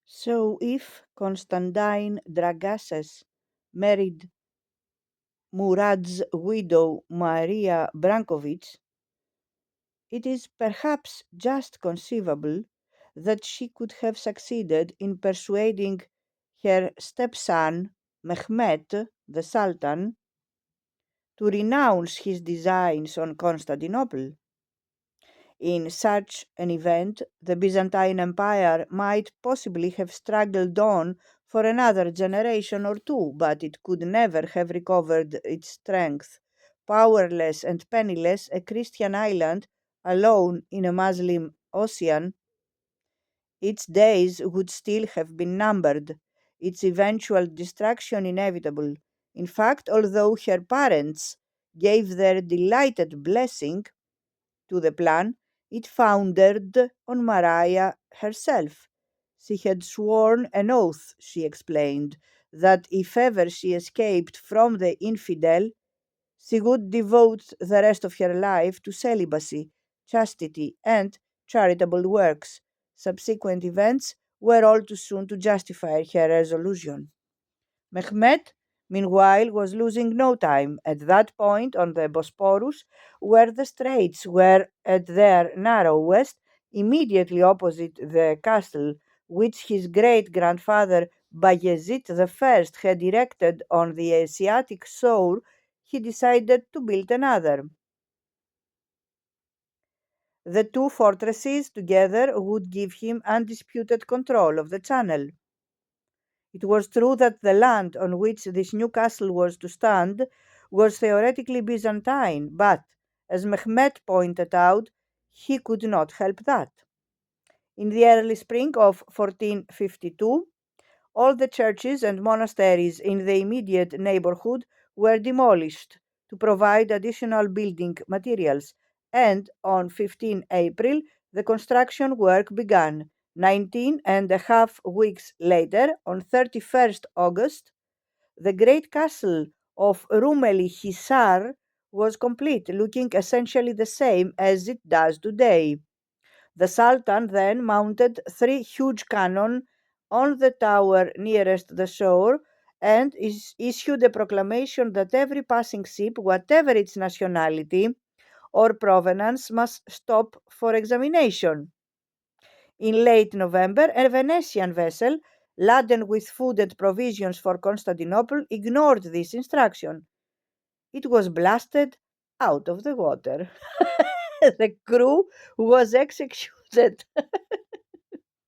So if Constantine Dragasses married Murad's widow Maria Brankovic, it is perhaps just conceivable that she could have succeeded in persuading her stepson Mehmet, the Sultan, to renounce his designs on Constantinople. In such an event, the Byzantine Empire might possibly have struggled on for another generation or two, but it could never have recovered its strength. Powerless and penniless, a Christian island alone in a Muslim ocean, its days would still have been numbered, its eventual destruction inevitable. In fact, although her parents gave their delighted blessing to the plan, it foundered on Maria herself. She had sworn an oath, she explained, that if ever she escaped from the infidel, she would devote the rest of her life to celibacy, chastity, and charitable works. Subsequent events were all too soon to justify her resolution. Mehmet, meanwhile, was losing no time. At that point on the Bosporus, where the straits were at their narrowest, immediately opposite the castle which his great grandfather Bayezid I had erected on the Asiatic shore, he decided to build another. The two fortresses together would give him undisputed control of the channel. It was true that the land on which this new castle was to stand was theoretically Byzantine, but, as Mehmet pointed out, he could not help that. In the early spring of 1452, all the churches and monasteries in the immediate neighborhood were demolished to provide additional building materials, and on 15 April the construction work began. 19.5 weeks later, on 31st August, the great castle of Rumeli Hisar was complete, looking essentially the same as it does today. The Sultan then mounted three huge cannon on the tower nearest the shore and issued a proclamation that every passing ship, whatever its nationality or provenance, must stop for examination. In late November, a Venetian vessel laden with food and provisions for Constantinople ignored this instruction. It was blasted out of the water. The crew was executed.